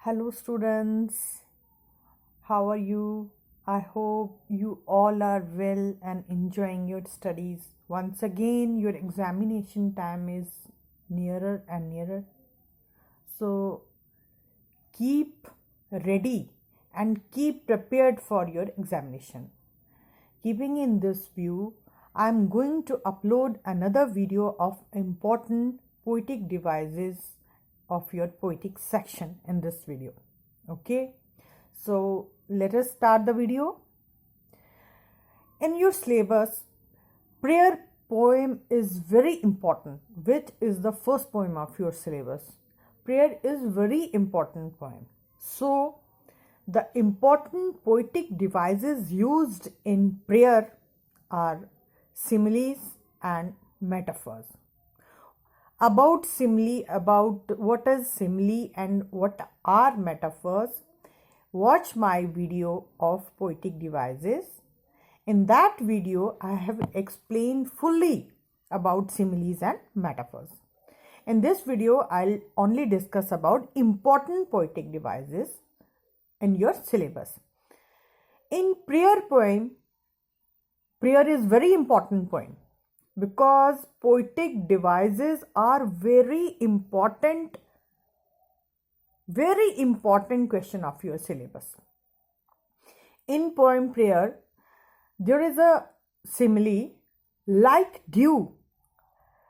Hello, students. How are you? I hope you all are well and enjoying your studies. Once again, your examination time is nearer and nearer. So, keep ready and keep prepared for your examination. Keeping in this view, I am going to upload another video of important poetic devices of your poetic section in this video. Okay, so let us start the video. In your syllabus, prayer poem is very important, which is the first poem of your syllabus. Prayer is very important poem. So the important poetic devices used in prayer are similes and metaphors. About what is simile and what are metaphors, watch my video of poetic devices. In that video, I have explained fully about similes and metaphors. In this video, I'll only discuss about important poetic devices in your syllabus. In prayer poem, prayer is very important poem because poetic devices are very important question of your syllabus. In poem prayer, there is a simile like dew.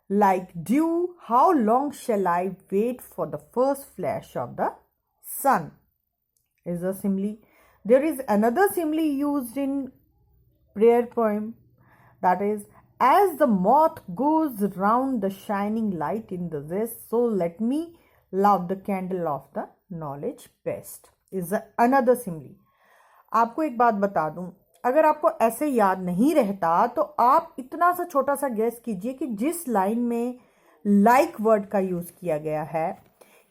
Like dew, how long shall I wait for the first flash of the sun? Is a simile. There is another simile used in prayer poem, that is, as the moth goes round the shining light in the west, so let me love the candle of the knowledge best, is another simile. आपको एक बात बता दूं, अगर आपको ऐसे याद नहीं रहता तो आप इतना सा छोटा सा गैस कीजिए कि जिस लाइन में लाइक वर्ड का यूज किया गया है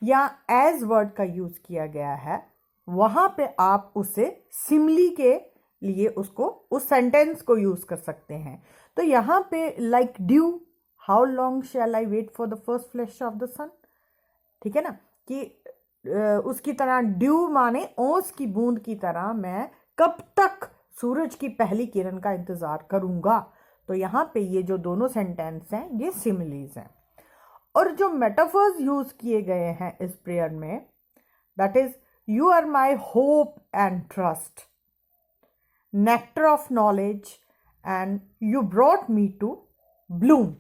या एज वर्ड का यूज किया गया है, वहां पे आप उसे सिमली के लिए उसको उस सेंटेंस को यूज कर सकते हैं. तो यहां पे like dew, how long shall I wait for the first flash of the sun. ठीक है ना, कि उसकी तरह ड्यू माने ओस की बूंद की तरह मैं कब तक सूरज की पहली किरण का इंतजार करूंगा. तो यहां पे ये जो दोनों सेंटेंस हैं ये सिमिलीज हैं. और जो मेटाफर्स यूज किए गए हैं इस प्रेयर में, that is you are my hope and trust, nectar of knowledge, and you brought me to bloom.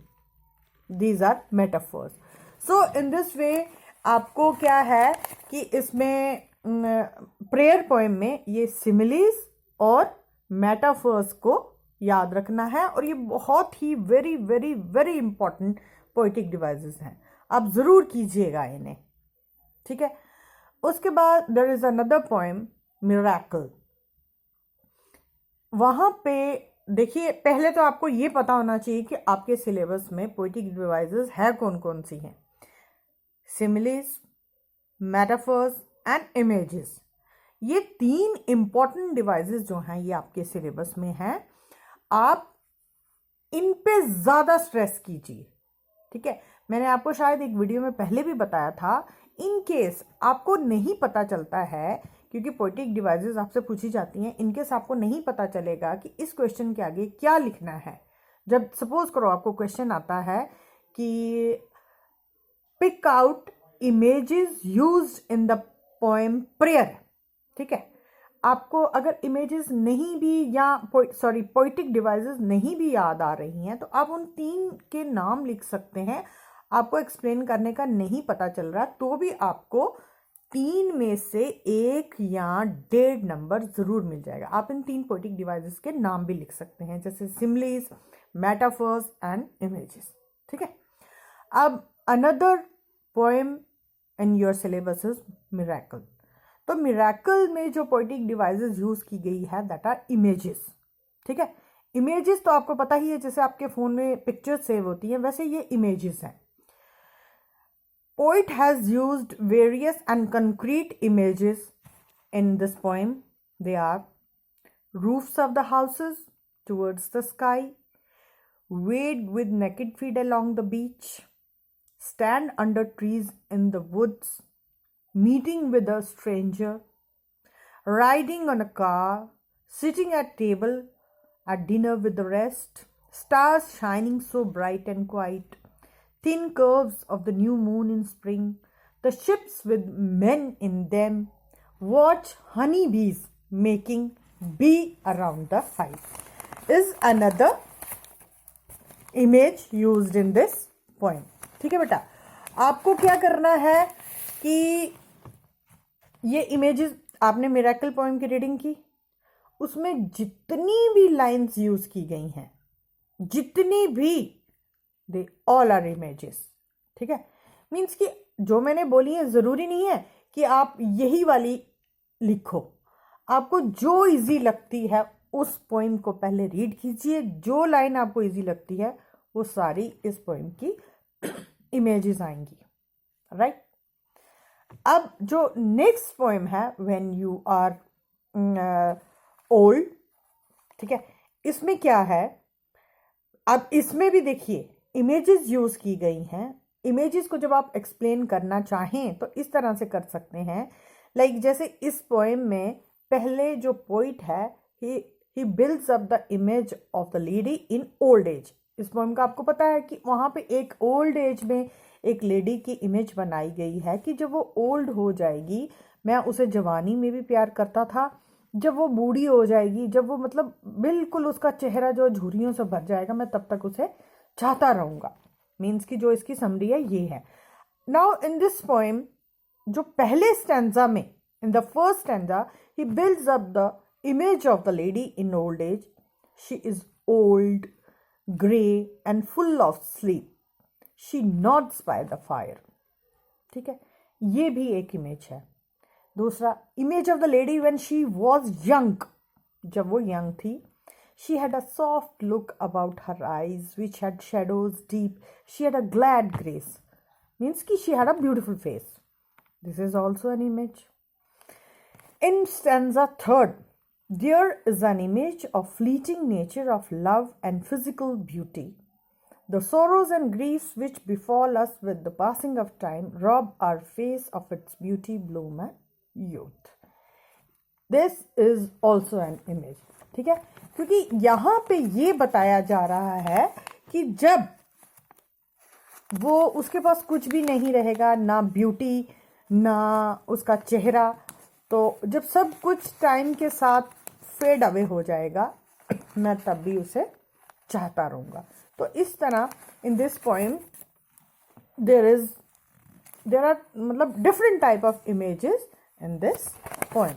These are metaphors. So in this way आपको क्या है कि इसमें प्रेयर पोएम में ये सिमिलीज और मेटाफर्स को याद रखना है, और ये बहुत ही very very very important poetic devices हैं. आप जरूर कीजिएगा इन्हें. ठीक है. उसके बाद there is another poem miracle. वहां पे देखिए, पहले तो आपको ये पता होना चाहिए कि आपके सिलेबस में पोएटिक डिवाइसेस है कौन कौन सी हैं. सिमिलीज, मेटाफर्स एंड इमेजेस, ये तीन इंपॉर्टेंट डिवाइसेस जो हैं ये आपके सिलेबस में हैं. आप इन पे ज्यादा स्ट्रेस कीजिए. ठीक है. मैंने आपको शायद एक वीडियो में पहले भी बताया था, इन केस आपको नहीं पता चलता है, क्योंकि पोएटिक डिवाइसेस आपसे पूछी जाती हैं, इनकेस आपको नहीं पता चलेगा कि इस क्वेश्चन के आगे क्या लिखना है. जब सपोज करो आपको क्वेश्चन आता है कि pick out images used in the poem prayer. ठीक है. आपको अगर इमेजेस नहीं भी या पोएटिक डिवाइसेस नहीं भी याद आ रही हैं तो आप उन तीन के नाम लिख सकते हैं. आपको एक्सप्लेन करने का नहीं पता चल रहा तो भी आपको तीन में से एक या 1.5 नंबर जरूर मिल जाएगा. आप इन तीन पोएटिक डिवाइसेस के नाम भी लिख सकते हैं, जैसे सिमिलीज, मेटाफर्स एंड इमेजेस. ठीक है. अब another poem in your syllabus is miracle. तो मिरेकल में जो पोएटिक डिवाइसेस यूज की गई है दैट आर इमेजेस. ठीक है. इमेजेस तो आपको पता ही है, जैसे आपके फोन में पिक्चर्स सेव होती हैं वैसे ये इमेजेस हैं. Poet has used various and concrete images in this poem. They are roofs of the houses towards the sky, wade with naked feet along the beach, stand under trees in the woods, meeting with a stranger, riding on a car, sitting at table at dinner with the rest, stars shining so bright and quiet, thin curves of the new moon in spring, the ships with men in them, watch honeybees making bee around the hive, is another image used in this poem. ठीक है बेटा, आपको क्या करना है कि ये images, आपने मिरेकल पोएम की रीडिंग की, उसमें जितनी भी लाइंस यूज की गई हैं, जितनी भी, दे ऑल आर इमेजेस. ठीक है, मीन्स कि जो मैंने बोली है जरूरी नहीं है कि आप यही वाली लिखो. आपको जो इजी लगती है उस पोइम को पहले रीड कीजिए. जो लाइन आपको इजी लगती है वो सारी इस पोइम की इमेजेस आएंगी. राइट. अब जो नेक्स्ट पोइम है, व्हेन यू आर ओल्ड, ठीक है, इसमें क्या है, अब इसमें भी देखिए इमेजेस यूज की गई हैं. इमेजेस को जब आप एक्सप्लेन करना चाहें तो इस तरह से कर सकते हैं. लाइक जैसे इस पोएम में पहले जो पोइट है, ही builds up the image of the lady in old as. इस पोएम का आपको पता है कि वहाँ पे एक ओल्ड एज में एक लेडी की इमेज बनाई गई है कि जब वो ओल्ड हो जाएगी, मैं उसे जवानी में भी प्यार करता था, जब वो बूढ़ी हो जाएगी, जब वो मतलब बिल्कुल उसका चेहरा जो झुर्रियों से भर जाएगा, मैं तब तक उसे चाहता रहूँगा. मीन्स की जो इसकी समरी है ये है. नाउ इन दिस पोएम, जो पहले स्टैंजा में, in the first stanza, he builds up the image of the lady in old age. She is old, grey and full of sleep. She nods by the fire. ठीक है, ये भी एक image है. दूसरा, image of the lady when she was young, जब वो young थी. She had a soft look about her eyes, which had shadows deep. She had a glad grace. Means ki she had a beautiful face. This is also an image. In stanza third, there is an image of fleeting nature of love and physical beauty. The sorrows and griefs which befall us with the passing of time rob our face of its beauty, bloom and youth. This is also an image. ठीक है, क्योंकि यहां पे ये बताया जा रहा है कि जब वो, उसके पास कुछ भी नहीं रहेगा, ना ब्यूटी ना उसका चेहरा, तो जब सब कुछ टाइम के साथ फेड अवे हो जाएगा, मैं तब भी उसे चाहता रहूँगा. तो इस तरह in this poem there are मतलब different type of images in this poem.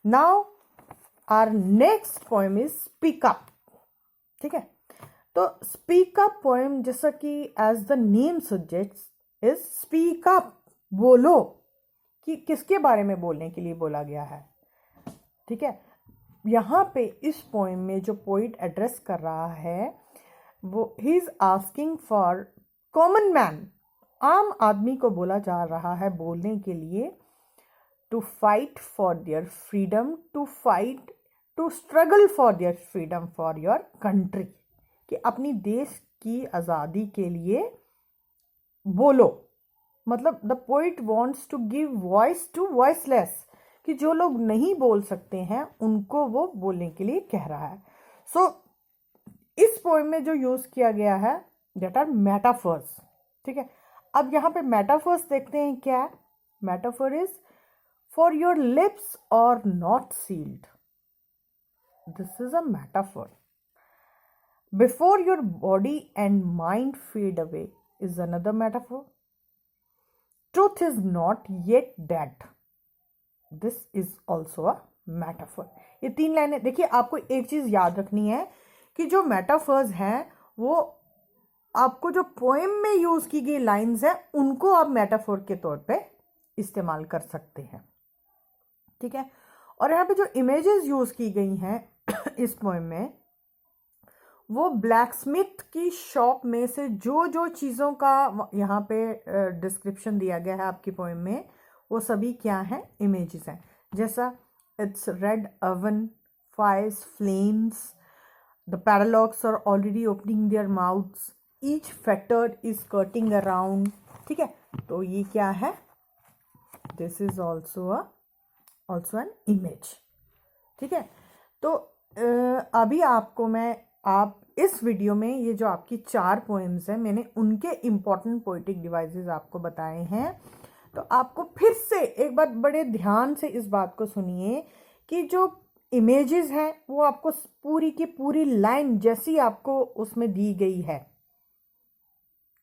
Now our next poem is Speak Up. ठीक है, तो Speak Up poem, जैसा कि as the name suggests, is Speak Up, बोलो. कि किसके बारे में बोलने के लिए बोला गया है. ठीक है, यहाँ पे इस पोएम में जो पोइट एड्रेस कर रहा है, वो he is asking for common man, आम आदमी को बोला जा रहा है बोलने के लिए, to fight for their freedom, to struggle for their freedom for your country. कि अपनी देश की आज़ादी के लिए बोलो. मतलब the poet wants to give voice to voiceless, कि जो लोग नहीं बोल सकते हैं उनको वो बोलने के लिए कह रहा है. सो इस पोएम में जो यूज किया गया है, that are metaphors. ठीक है, अब यहाँ पे metaphors देखते हैं क्या है. metaphor is for your lips are not sealed. This is a metaphor. Before your body and mind fade away is another metaphor. Truth is not yet dead. This is also a metaphor. ये 3 लाइनें देखिए. आपको एक चीज याद रखनी है कि जो मेटाफर्स हैं वो आपको जो पोएम में यूज की गई लाइंस हैं उनको आप मेटाफोर के तौर पे इस्तेमाल कर सकते हैं. ठीक है, और यहाँ पे जो इमेजेस यूज की गई हैं इस पोएम में, वो ब्लैकस्मिथ की शॉप में से जो जो चीज़ों का यहाँ पे डिस्क्रिप्शन दिया गया है आपकी पोएम में, वो सभी क्या हैं, इमेजेस हैं. जैसा it's red oven, fires, flames, the paralogs are already opening their mouths, each factor is skirting around. ठीक है, तो ये क्या है, this is also an image. ठीक है, तो अभी आपको आप इस वीडियो में ये जो आपकी 4 पोएम्स हैं, मैंने उनके इम्पॉर्टेंट पोइटिक डिवाइसेस आपको बताए हैं। तो आपको फिर से एक बार बड़े ध्यान से इस बात को सुनिए कि जो इमेजेस हैं वो आपको पूरी की पूरी लाइन जैसी आपको उसमें दी गई है,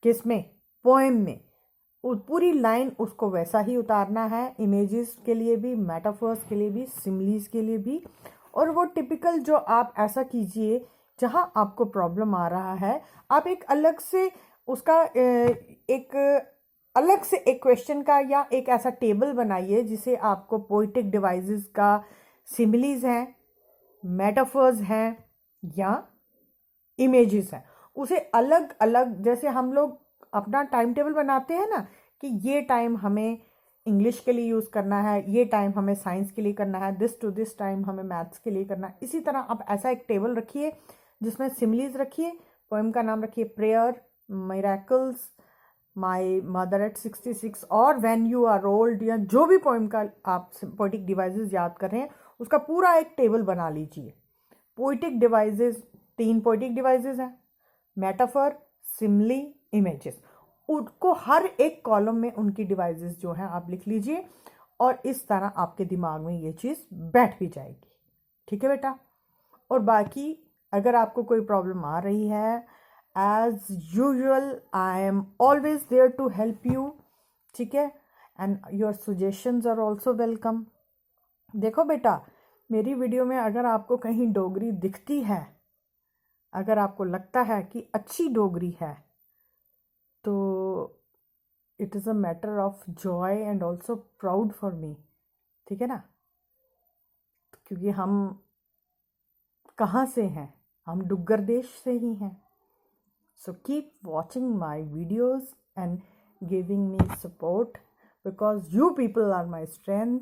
किसमें, पोएम में, पूरी लाइन उसको वैसा ही उतारना है। इमेजेस के लिए भी, मेटाफर्स के लिए भी, सिमिलीज के लिए भी। और वो टिपिकल जो आप ऐसा कीजिए जहां आपको प्रॉब्लम आ रहा है, आप एक अलग से उसका एक अलग से एक क्वेश्चन का या एक ऐसा टेबल बनाइए जिसे आपको पोइटिक डिवाइसेस का सिमिलीज हैं, मेटाफर्स हैं या इमेजेस हैं, उसे अलग अलग, जैसे हम लोग अपना टाइम टेबल बनाते हैं ना कि ये टाइम हमें इंग्लिश के लिए यूज़ करना है, ये टाइम हमें साइंस के लिए करना है, दिस टू दिस टाइम हमें मैथ्स के लिए करना है। इसी तरह आप ऐसा एक टेबल रखिए जिसमें सिमिलीज रखिए, पोएम का नाम रखिए prayer, miracles, my mother eight 66 और व्हेन यू आर ओल्ड, या जो भी पोएम का आप पोइटिक डिवाइसेस याद कर रहे हैं उसका पूरा एक टेबल बना लीजिए। पोइटिक डिवाइसेस 3 पोइटिक डिवाइसेस हैं, मेटाफर, सिमिली, इमेजेस। उनको हर एक कॉलम में उनकी डिवाइसेस जो हैं आप लिख लीजिए और इस तरह आपके दिमाग में ये चीज़ बैठ भी जाएगी। ठीक है बेटा। और बाकी अगर आपको कोई प्रॉब्लम आ रही है, as usual I am always there to help you. ठीक है, and your suggestions are also welcome. देखो बेटा, मेरी वीडियो में अगर आपको कहीं डोगरी दिखती है, अगर आपको लगता है कि अच्छी डोगरी है, तो it is a matter of Joy and also proud for me. ठीक है ना, क्योंकि हम कहाँ से हैं, हम डुग्गर देश से ही हैं। So keep watching my videos and giving me support because you people are my strength.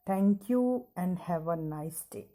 Thank you and have a nice day.